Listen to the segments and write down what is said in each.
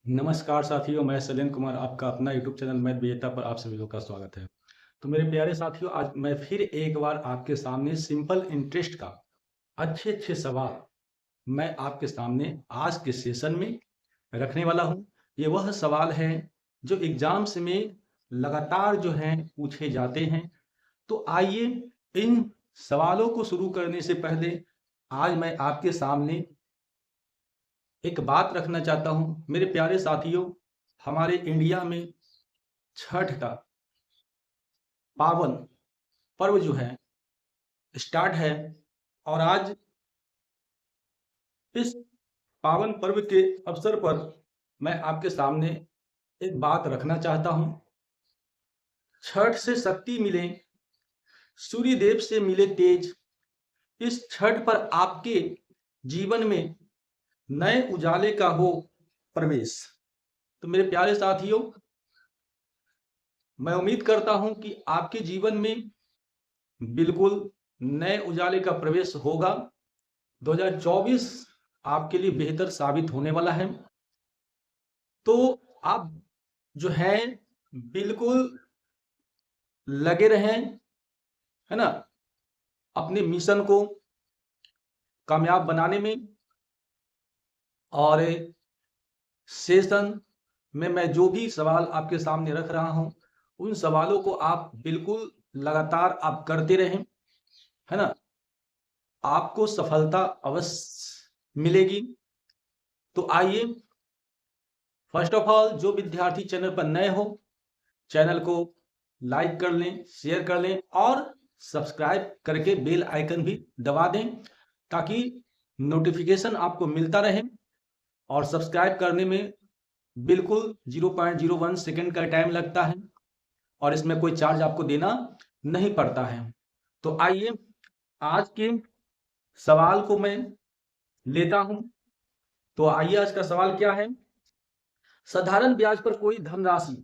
नमस्कार साथियों, मैं शैलेंद्र कुमार आपका अपना यूट्यूब चैनल मैथ विजेता पर आप सभी लोग का स्वागत है। तो मेरे प्यारे साथियों, आज मैं फिर एक बार आपके सामने सिंपल इंटरेस्ट का अच्छे-अच्छे सवाल मैं आपके सामने आज के सेशन में रखने वाला हूँ। ये वह सवाल हैं जो एग्ज़ाम्स में लगातार जो हैं पूछे जाते हैं। तो आइए इन सवालों को शुरू करने से पहले आज मैं आपके सामने एक बात रखना चाहता हूँ। मेरे प्यारे साथियों, हमारे इंडिया में छठ का पावन पर्व जो है स्टार्ट है और आज इस पावन पर्व के अवसर पर मैं आपके सामने एक बात रखना चाहता हूँ। छठ से शक्ति मिले, सूर्य देव से मिले तेज। इस छठ पर आपके जीवन में नए उजाले का हो प्रवेश। तो मेरे प्यारे साथियों, मैं उम्मीद करता हूं कि आपके जीवन में बिल्कुल नए उजाले का प्रवेश होगा। 2024 आपके लिए बेहतर साबित होने वाला है। तो आप जो है बिल्कुल लगे रहें, है ना, अपने मिशन को कामयाब बनाने में। और सेशन में मैं जो भी सवाल आपके सामने रख रहा हूं, उन सवालों को आप बिल्कुल लगातार आप करते रहें, है ना। आपको सफलता अवश्य मिलेगी। तो आइए, फर्स्ट ऑफ ऑल जो विद्यार्थी चैनल पर नए हो, चैनल को लाइक कर लें, शेयर कर लें और सब्सक्राइब करके बेल आइकन भी दबा दें ताकि नोटिफिकेशन आपको मिलता रहे। और सब्सक्राइब करने में बिल्कुल 0.01 सेकंड का टाइम लगता है और इसमें कोई चार्ज आपको देना नहीं पड़ता है। तो आइए, आज के सवाल को मैं लेता हूं। तो आइए, आज का सवाल क्या है। साधारण ब्याज पर कोई धनराशि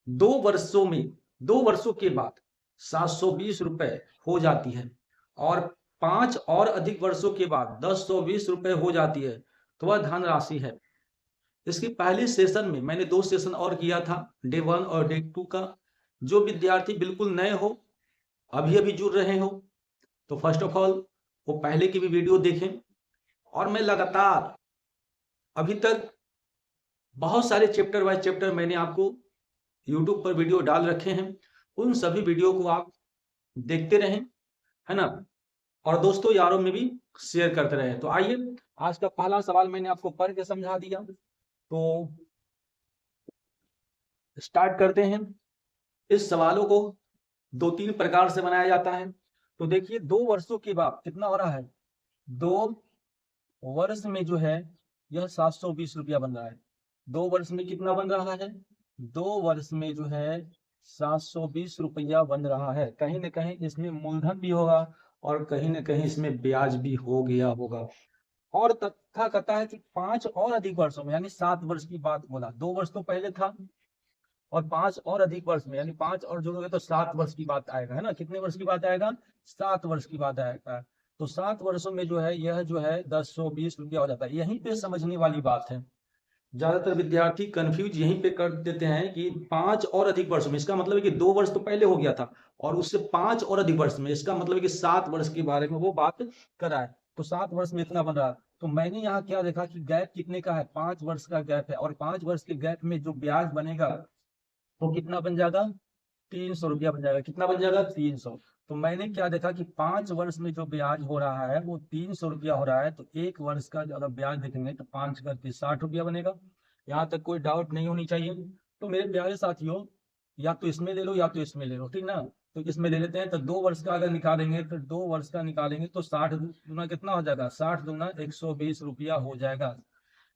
2 वर्षों के बाद 720 रुपए हो जाती है और 5 और अधिक वर्षों के बाद 1020 रुपए हो जाती है, तो वह धनराशि है। इसकी पहले सेशन में मैंने 2 सेशन और किया था, डे 1 और डे 2 का। जो विद्यार्थी बिल्कुल नए हो, अभी जुड़ रहे हो, तो फर्स्ट ऑफ ऑल वो पहले की भी वीडियो देखें। और मैं लगातार अभी तक बहुत सारे चैप्टर वाइज चैप्टर मैंने आपको यूट्यूब पर वीडियो डाल रखे हैं। उन सभी वीडियो को आप देखते रहें, है ना, और दोस्तों यारों में भी शेयर करते रहें। तो आइए, आज का पहला सवाल मैंने आपको पढ़ के समझा दिया, तो स्टार्ट करते हैं। इस सवालों को 2-3 प्रकार से बनाया जाता है। तो देखिए, 2 वर्षों के बाद कितना हो रहा है, 2 वर्ष में जो है यह 720 रुपया बन रहा है। 2 वर्ष में कितना बन रहा है, 2 वर्ष में जो है 720 रुपया बन रहा है। कहीं ना कहीं इसमें मूलधन भी होगा और कहीं ना कहीं इसमें ब्याज भी हो गया होगा। और तथा कहता है कि 5 और अधिक वर्षों में, यानी 7 वर्ष की बात बोला। 2 वर्ष तो पहले था और 5 और अधिक वर्ष में, यानी 5 और जोड़ोगे तो 7 वर्ष की बात आएगा, है ना। कितने वर्ष की बात आएगा, 7 वर्ष की बात आएगा। तो 7 वर्षों में जो है यह जो है 1020 रुपया हो जाता है। यहीं पे समझने वाली बात है। ज्यादातर विद्यार्थी कंफ्यूज यहीं पे कर देते हैं कि 5 और अधिक वर्ष में, इसका मतलब है कि 2 वर्ष तो पहले हो गया था और उससे 5 और अधिक वर्ष में, इसका मतलब है कि 7 वर्ष के बारे में वो बात कर रहा है। तो 7 वर्ष में इतना बन रहा है। तो मैंने यहाँ क्या देखा कि गैप कितने का है, 5 वर्ष का गैप है। और 5 वर्ष के गैप में जो ब्याज बनेगा वो कितना बन जाएगा, 300 रुपया बन जाएगा। कितना बन जाएगा, 300। तो मैंने क्या देखा कि 5 वर्ष में जो ब्याज हो रहा है वो 300 रुपया हो रहा है। तो 1 वर्ष का अगर ब्याज देखेंगे तो 5 करके 60 रुपया बनेगा। यहाँ तक कोई डाउट नहीं होनी चाहिए। तो मेरे प्यारे साथियों, या तो इसमें ले लो या तो इसमें ले लो, ठीक ना। तो इसमें ले लेते हैं। तो 2 वर्ष का अगर निकालेंगे तो 2 वर्ष का निकालेंगे तो 60 दूना कितना हो जाएगा, 60 दूना 120 रुपया हो जाएगा।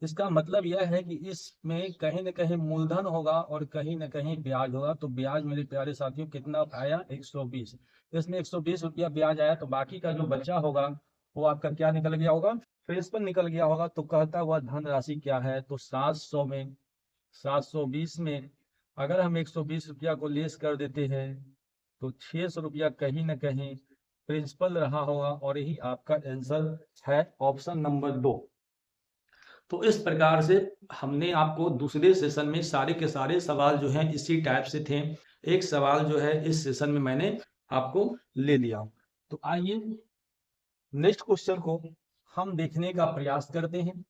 इसका मतलब यह है कि इसमें कहीं न कहीं मूलधन होगा और कहीं न कहीं ब्याज होगा। तो ब्याज मेरे प्यारे साथियों कितना आया, 120। इसमें 120 रुपया ब्याज आया, तो बाकी का जो बचा होगा वो आपका क्या निकल गया होगा, प्रिंसिपल निकल गया होगा। तो कहता हुआ धनराशि क्या है, तो 700 में 720 में अगर हम 120 रुपया को लेस कर देते हैं तो 600 रुपया कहीं ना कहीं प्रिंसिपल रहा होगा। और यही आपका आंसर है, ऑप्शन नंबर 2। तो इस प्रकार से हमने आपको दूसरे सेशन में सारे के सारे सवाल जो हैं इसी टाइप से थे। एक सवाल जो है इस सेशन में मैंने आपको ले लिया। तो आइए नेक्स्ट क्वेश्चन को हम देखने का प्रयास करते हैं।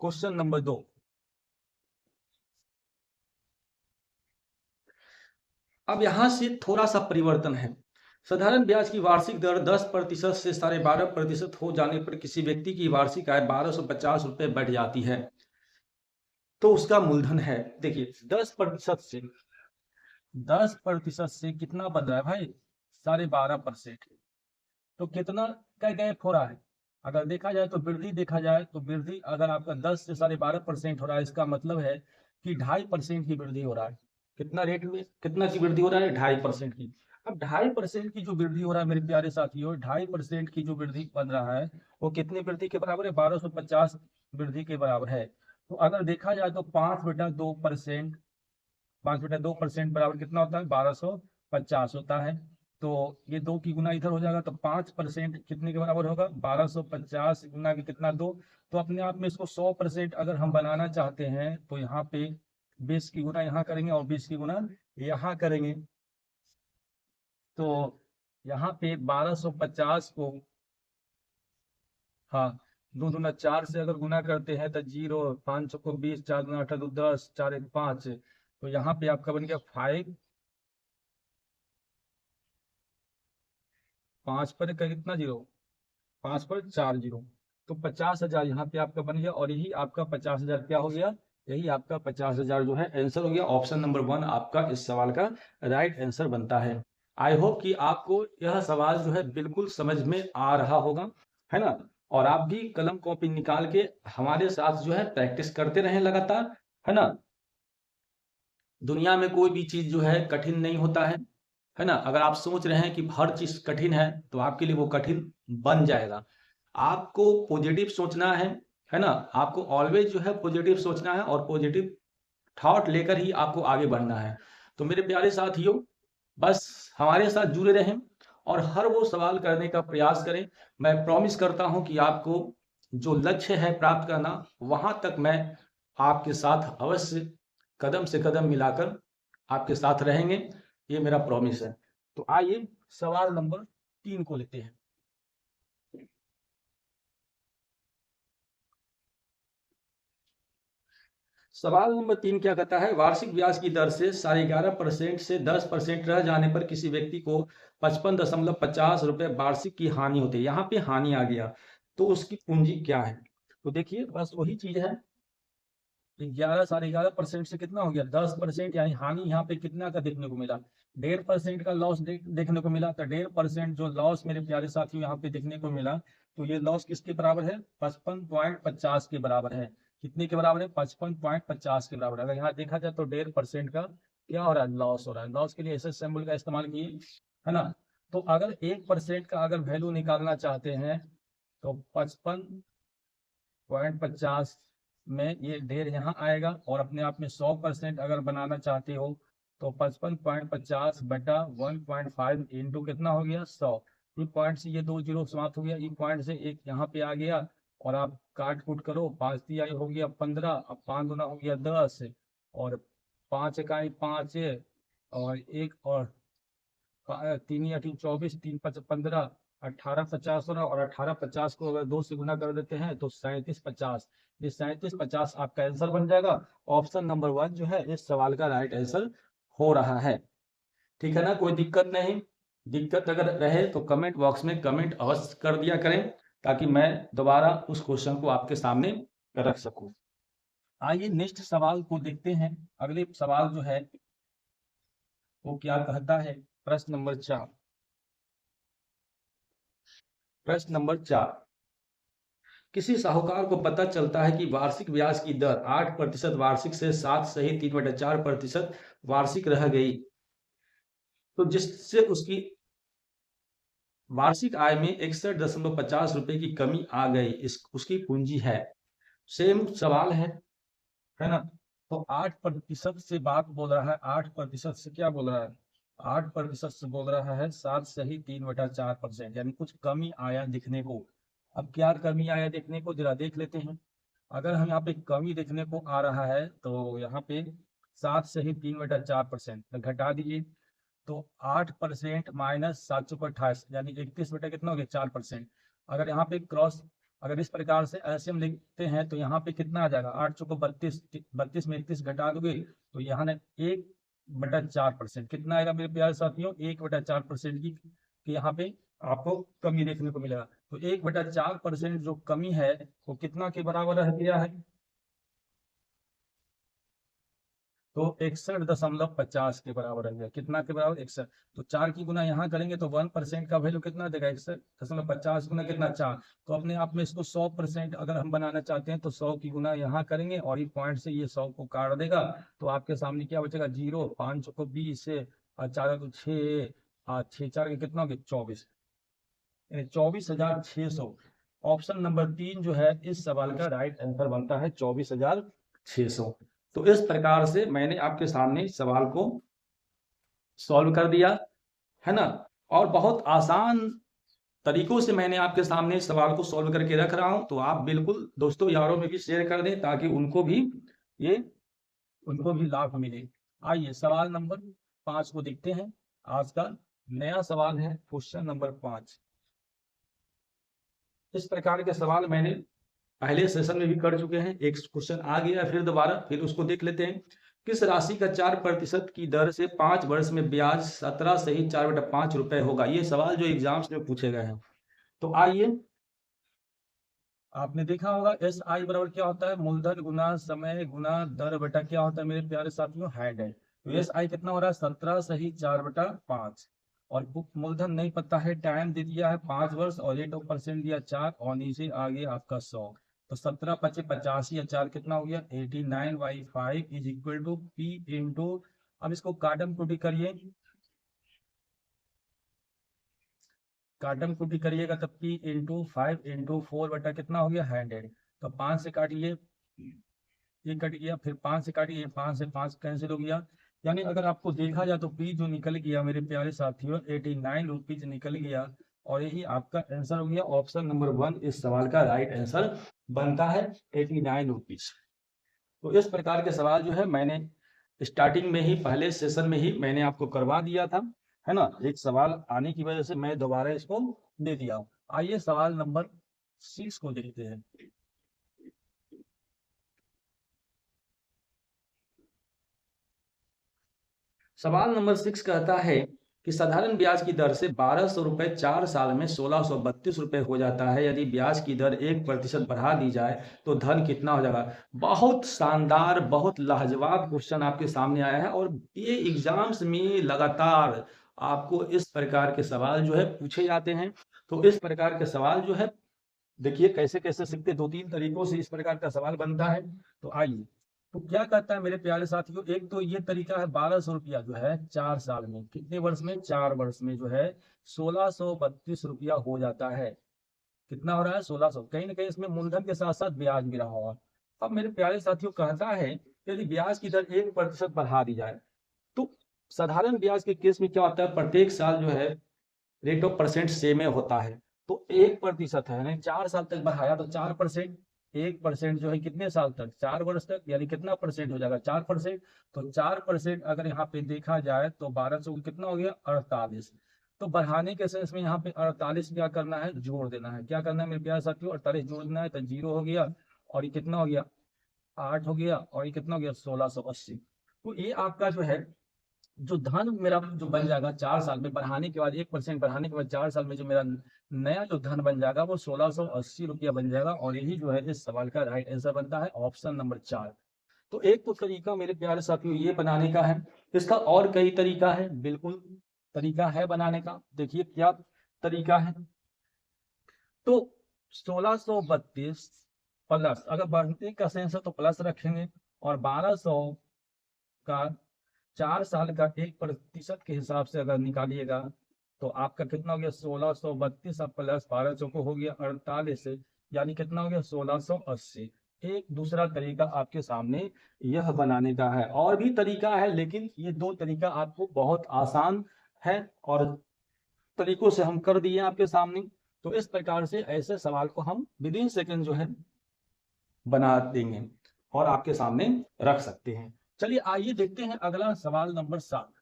Question number 2। अब यहां से थोड़ा सा परिवर्तन है। साधारण ब्याज की वार्षिक दर 10% से 12.5% हो जाने पर किसी व्यक्ति की वार्षिक आय 1250 रुपए बढ़ जाती है, तो उसका मूलधन है। देखिए 10% से कितना बन रहा है भाई, 12.5%। तो कितना का गैप हो रहा है? अगर देखा जाए तो वृद्धि देखा जाए तो वृद्धि अगर आपका 10 से 12.5% हो रहा है, इसका मतलब है कि 2.5% की वृद्धि हो रहा है। कितना रेट में कितना की वृद्धि हो रहा है? 2.5% की। अब 2.5% की जो वृद्धि हो रहा है मेरे प्यारे साथियों, 2.5% की जो वृद्धि बन रहा है वो कितनी वृद्धि के बराबर है? 1250 वृद्धि के बराबर है। तो अगर देखा जाए तो 5/2%, 5/2% बराबर कितना होता है? 1250 होता है। तो ये 2 की गुना इधर हो जाएगा तो 5% कितने के बराबर होगा? 1250 गुना के कितना? 2। तो अपने आप में इसको 100% अगर हम बनाना चाहते हैं तो यहाँ पे 20 की गुना यहाँ करेंगे और 20 की गुना यहाँ करेंगे। तो यहाँ पे 1250 को, हाँ, 2 दूना 4 से अगर गुना करते हैं तो 0, 5 को 20, 4 दूना 8 2 10, 4 1 5। तो यहाँ पे आपका बन गया 5, 5 पर का कितना 0, 5 पर 4 0। तो 50,000 यहाँ पे आपका बन गया और यही आपका 50,000 क्या हो गया? यही आपका 50,000 जो है आंसर हो गया। ऑप्शन नंबर 1 आपका इस सवाल का राइट आंसर बनता है। आई होप कि आपको यह सवाल जो है बिल्कुल समझ में आ रहा होगा, है ना? और आप भी कलम कॉपी निकाल के हमारे साथ जो है प्रैक्टिस करते रहें लगातार, है ना? दुनिया में कोई भी चीज जो है कठिन नहीं होता है ना? अगर आप सोच रहे हैं कि हर चीज कठिन है तो आपके लिए वो कठिन बन जाएगा। आपको पॉजिटिव सोचना है ना? आपको ऑलवेज जो है पॉजिटिव सोचना है और पॉजिटिव थॉट लेकर ही आपको आगे बढ़ना है। तो मेरे प्यारे साथियों, बस हमारे साथ जुड़े रहें और हर वो सवाल करने का प्रयास करें। मैं प्रॉमिस करता हूं कि आपको जो लक्ष्य है प्राप्त करना, वहां तक मैं आपके साथ अवश्य कदम से कदम मिलाकर आपके साथ रहेंगे, ये मेरा प्रॉमिस है। तो आइए सवाल नंबर 3 को लेते हैं। सवाल नंबर 3 क्या कहता है? वार्षिक ब्याज की दर से 11.5% से 10% रह जाने पर किसी व्यक्ति को 55.50 रुपए वार्षिक की हानि होती है। यहाँ पे हानि आ गया तो उसकी पूंजी क्या है? तो देखिए बस वही चीज है, 11.5% से कितना हो गया? 10%, यानी हानि यहाँ पे कितना का देखने को मिला? 1.5% का लॉस देखने को मिला। तो 1.5% जो लॉस मेरे प्यारे साथियों यहाँ पे देखने को मिला, तो ये लॉस किसके बराबर है? 55.50 के बराबर है। कितने के बराबर है? 55.50 के बराबर। अगर यहाँ देखा जाए तो 1.5% का क्या हो रहा है? लॉस हो रहा है। लॉस के लिए ऐसे सिंबल का इस्तेमाल किए, है ना? तो अगर 1% का अगर वैल्यू निकालना चाहते हैं तो 55.50 में ये ढेर यहाँ आएगा और अपने आप में 100% अगर बनाना चाहते हो तो 55.50 बटा 1.5 इंटू कितना हो गया? 100। ई पॉइंट से ये 2 जीरो समाप्त हो गया, ई पॉइंट से एक यहाँ पे आ गया और आप काट कूट करो, 5 तिहाई हो गया 15, अब 5 गुना हो गया 10 और 5 इकाई 5 और एक और 3 या 24, 3 5 15, 1850 हो रहा। और 1850 को अगर 2 से गुना कर देते हैं तो 3750। ये 3750 आपका आंसर बन जाएगा। ऑप्शन नंबर 1 जो है इस सवाल का राइट आंसर हो रहा है। ठीक है ना? कोई दिक्कत नहीं। दिक्कत अगर रहे तो कमेंट बॉक्स में कमेंट अवश्य कर दिया करें ताकि मैं दोबारा उस क्वेश्चन को आपके सामने रख सकूं। आइए नेक्स्ट सवाल को देखते हैं। अगले सवाल जो है वो क्या कहता है? प्रश्न नंबर 4। प्रश्न नंबर 4। किसी साहूकार को पता चलता है कि वार्षिक ब्याज की दर 8% वार्षिक से 7 सहित 3/4% वार्षिक रह गई, तो जिससे उसकी वार्षिक आय में 61.50 रुपए की कमी आ गई, उसकी पूंजी है। सेम सवाल है ना? तो 8% से बात बोल रहा है, 8% से क्या बोल रहा है? 8% से बोल रहा है 7 सही 3/4%, यानी कुछ कमी आया दिखने को। अब क्या कमी आया देखने को, जरा देख लेते हैं। अगर हम यहाँ पे कमी देखने को आ रहा है तो यहाँ पे 7 सही 3/4% घटा दीजिए, तो 8% माइनस 7/28 यानी 31 बटा कितना हो गया 4%। अगर यहाँ पे क्रॉस, अगर इस प्रकार से ऐसे हम लिखते हैं तो यहाँ पे कितना आ जाएगा, 8 चौको 32, 32 में 31 घटा दोगे तो यहाँ ना 1/4%, कितना आएगा मेरे प्यारे साथियों, 1/4% की यहाँ पे आपको कमी देखने को मिलेगा। तो 1/4% जो कमी है वो कितना के बराबर रह गया है, तो 61.50 के बराबर रह गया। कितना के बराबर, 61। तो 4 की गुना यहाँ करेंगे तो 1% का वैल्यू कितना देगा, 61.50 गुना कितना 4। तो अपने आप में इसको 100% अगर हम बनाना चाहते हैं तो 100 की गुना यहाँ करेंगे और ये पॉइंट से ये 100 को काट देगा, तो आपके सामने क्या बचेगा, 0, 5 को 20 से, और 4 को 6, 6 4 के कितना हो गया 24, 24,600। ऑप्शन नंबर 3 जो है इस सवाल का राइट आंसर बनता है 24,600। तो इस प्रकार से मैंने आपके सामने सवाल को सॉल्व कर दिया है ना, और बहुत आसान तरीकों से मैंने आपके सामने सवाल को सॉल्व करके रख रहा हूं। तो आप बिल्कुल दोस्तों यारों में भी शेयर कर दें ताकि उनको भी लाभ मिले। आइए सवाल नंबर 5 को देखते हैं। आज का नया सवाल है क्वेश्चन नंबर 5। इस प्रकार के सवाल मैंने पहले सेशन में भी कर चुके हैं। एक क्वेश्चन आ गया फिर दोबारा, फिर उसको देख लेते हैं। किस राशि का 4% की दर से 5 वर्ष में ब्याज 17 सही 4/5 रुपए होगा। ये सवाल जो एग्जाम्स में पूछे गए हैं। तो आइए, आपने देखा होगा एस आई बराबर क्या होता है, मूलधन गुना समय गुना दर बटा क्या होता है मेरे प्यारे साथियों, हेड है। तो एस आई कितना हो रहा है, 17 सही 4/5, और मूलधन नहीं पता है, टाइम दे दिया है 5 वर्ष और रेट ऑफ परसेंट दिया 4, और नीचे आ गया आपका 100। तो 17 पचे 85 या 4 कितना हो गया 89/5 is equal to P into, अब इसको काटम कुटी करिए, काटम कुटी करिएगा तब पी इंटू 5 इंटू 4 बटा कितना हो गया 100। तो 5 से काटिए, ये कट गया, फिर 5 से काटिए, 5 से 5 कैंसिल हो गया। यानी अगर आपको देखा जाए तो पी जो निकल गया मेरे प्यारे साथियों 89 रुपीज निकल गया, और यही आपका आंसर हो गया। ऑप्शन नंबर 1 इस सवाल का राइट आंसर बनता है 89 रुपीज। तो इस प्रकार के सवाल जो है मैंने स्टार्टिंग में ही पहले सेशन में ही मैंने आपको करवा दिया था, है ना। एक सवाल आने की वजह से मैं दोबारा इसको दे दिया हूं। आइए सवाल नंबर 6 को देखते हैं। सवाल नंबर 6 कहता है कि साधारण ब्याज की दर से 1200 रुपए 4 साल में 1632 रुपए हो जाता है। यदि ब्याज की दर 1% बढ़ा दी जाए तो धन कितना हो जाएगा। बहुत शानदार, बहुत लाजवाब क्वेश्चन आपके सामने आया है, और ये एग्जाम्स में लगातार आपको इस प्रकार के सवाल जो है पूछे जाते हैं। तो इस प्रकार के सवाल जो है देखिए कैसे कैसे सीखते, 2-3 तरीकों से इस प्रकार का सवाल बनता है। तो आइए, तो क्या कहता है मेरे प्यारे साथियों, एक तो ये तरीका है 1200 रुपया जो है 4 साल में, कितने वर्ष में, 4 वर्ष में जो है 1632 रुपया हो जाता है। कितना हो रहा है 1600, कहीं ना कहीं इसमें मूलधन के साथ साथ ब्याज भी रहा होगा। अब मेरे प्यारे साथियों कहता है यदि ब्याज की दर 1% बढ़ा दी जाए, तो साधारण ब्याज के केस में क्या होता है, प्रत्येक साल जो है रेट ऑफ परसेंट सेम होता है। तो 1% है, यानी 4 साल तक बढ़ाया तो 4%, 1% जो है कितने साल तक, 4 वर्ष तक, यानी कितना परसेंट हो जाएगा 4%। तो 4% अगर यहाँ पे देखा जाए तो 1200 कितना हो गया 48। तो बढ़ाने के सेंस में यहाँ पे 48 क्या करना है, जोड़ देना है। क्या करना है मेरे प्यारे साथियों, 48 जोड़ देना है, तो 0 हो गया, और ये कितना हो गया 8 हो गया, और ये कितना हो गया 1680। तो ये आपका जो है जो धन मेरा जो बन जाएगा 4 साल में बढ़ाने के बाद, 1% बढ़ाने के बाद 4 साल में जो मेरा नया जो धन बन जाएगा वो 1680 रुपया बन जाएगा, और यही जो है इस सवाल का राइट आंसर बनता है ऑप्शन नंबर 4। तो एक तो तरीका मेरे प्यारे साथियों ये बनाने का है, इसका और कई तरीका है, बिल्कुल तरीका है बनाने का। देखिए क्या तरीका है, तो 1632 प्लस, अगर बढ़ने का सेंस है तो प्लस रखेंगे, और 1200 का 4 साल का 1% के हिसाब से अगर निकालिएगा तो आपका कितना हो गया 1632, अब प्लस 1200 को हो गया 48, यानी कितना हो गया 1680। एक दूसरा तरीका आपके सामने यह बनाने का है। और भी तरीका है, लेकिन ये दो तरीका आपको बहुत आसान है और तरीकों से हम कर दिए आपके सामने। तो इस प्रकार से ऐसे सवाल को हम विद इन सेकंड जो है बना देंगे और आपके सामने रख सकते हैं। चलिए आइए देखते हैं अगला सवाल नंबर 7।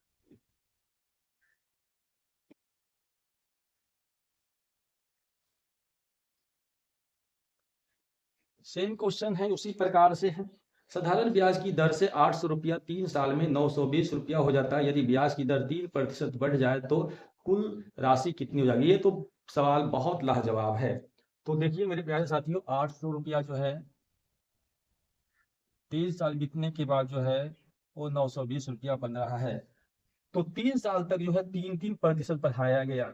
सेम क्वेश्चन है, उसी प्रकार से है। साधारण ब्याज की दर से 800 रुपया 3 साल में 920 रुपया हो जाता है। यदि ब्याज की दर 3% बढ़ जाए तो कुल राशि कितनी हो जाएगी। ये तो सवाल बहुत लाजवाब है। तो देखिए मेरे प्यारे साथियों, 800 रुपया जो है 3 साल बीतने के बाद जो है वो 920 रुपया बन रहा है। तो 3 साल तक जो है 3% बढ़ाया गया,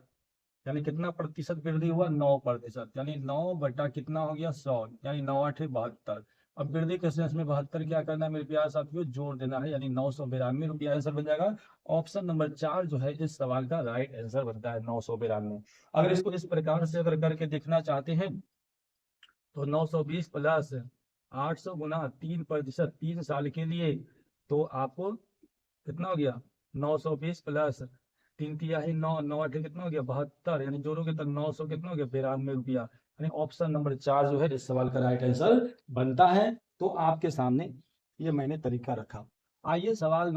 यानी कितना प्रतिशत वृद्धि हुआ, 9%, यानी 9 बटा कितना हो गया 100, यानी 9×8 = 72। अब वृद्धि के सेंस में 72 क्या करना है मेरे प्यारे साथियों, जोड़ देना है, यानी 992 रुपया आंसर बन जाएगा। ऑप्शन नंबर 4 जो है इस सवाल का राइट आंसर बनता है, 992। अगर इसको इस प्रकार से अगर करके देखना चाहते हैं तो 920 प्लस 800 गुना 3%, 3 साल के लिए, तो आपको कितना हो गया 920 प्लस 3×3 = 9, 9×8 कितना हो गया 72, यानी जोड़ोगे तो 900 कितना हो गया 92 रुपया। यानी ऑप्शन नंबर 4 जो है इस सवाल का राइट आंसर बनता है। तो आपके सामने ये मैंने तरीका रखा। आइए सवाल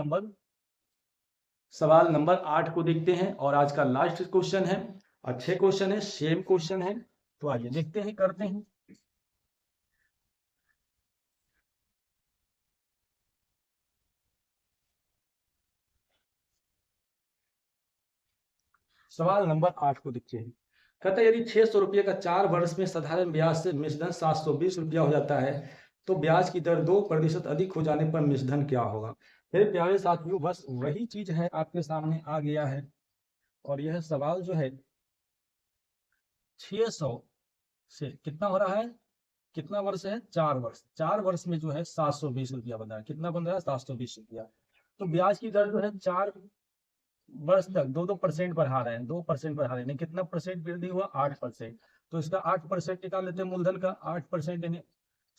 नंबर 8 को देखते हैं और आज का लास्ट क्वेश्चन है। अच्छे क्वेश्चन है, सेम क्वेश्चन है, तो आइए देखते हैं, करते हैं। सवाल नंबर 8 को देखते हैं। कहता है यदि 600 रुपये का 4 वर्ष में साधारण ब्याज से मिश्रधन 720 रुपया हो जाता है तो ब्याज की दर 2% अधिक हो जाने पर मिश्रधन क्या होगा। मेरे प्यारे साथियों, बस वही चीज है आपके सामने आ गया है। और यह सवाल जो है 600 से कितना हो रहा है, कितना वर्ष है 4 वर्ष, 4 वर्ष में जो है 720 रुपया बन रहा है। कितना बन रहा है 720 रुपया। तो ब्याज की दर जो है 4 वर्ष तक 2% बढ़ा रहे हैं, 2% बढ़ा रहे हैं। कितना परसेंट वृद्धि हुआ 8%। तो इसका 8% निकाल लेते हैं मूलधन का, 8% यानी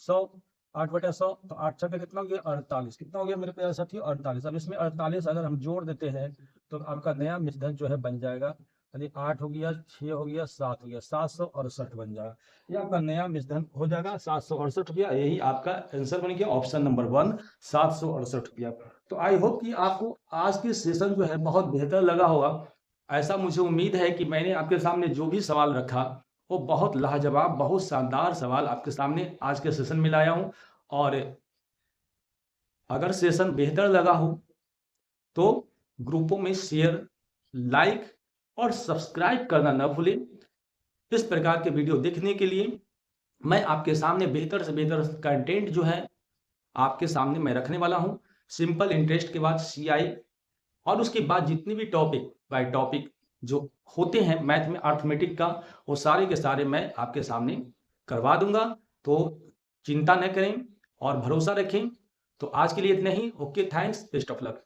100, 8/100, तो 8 छक्के कितना हो गया 48। कितना हो गया मेरे प्यारे साथियों 48। अब इसमें 48 अगर हम जोड़ देते हैं तो आपका नया मिश्रधन जो है बन जाएगा, यानी 8 हो गया, 6 हो गया, 7 हो गया, 768 बन जाएगा। ये आपका नया मिश्रधन हो जाएगा 768 रुपया। यही आपका आंसर बन गया, ऑप्शन नंबर 1 768 रुपया। तो आई होप कि आपको आज के सेशन जो है बहुत बेहतर लगा होगा। ऐसा मुझे उम्मीद है कि मैंने आपके सामने जो भी सवाल रखा वो बहुत लाजवाब, बहुत शानदार सवाल आपके सामने आज के सेशन में लाया हूं। और अगर सेशन बेहतर लगा हो तो ग्रुपों में शेयर, लाइक और सब्सक्राइब करना न भूलें। इस प्रकार के वीडियो देखने के लिए मैं आपके सामने बेहतर से बेहतर कंटेंट जो है आपके सामने मैं रखने वाला हूं। सिंपल इंटरेस्ट के बाद CI और उसके बाद जितने भी टॉपिक बाय टॉपिक जो होते हैं मैथ में अर्थमेटिक का, वो सारे के सारे मैं आपके सामने करवा दूंगा। तो चिंता न करें और भरोसा रखें। तो आज के लिए इतना ही। Okay, thanks, best of luck.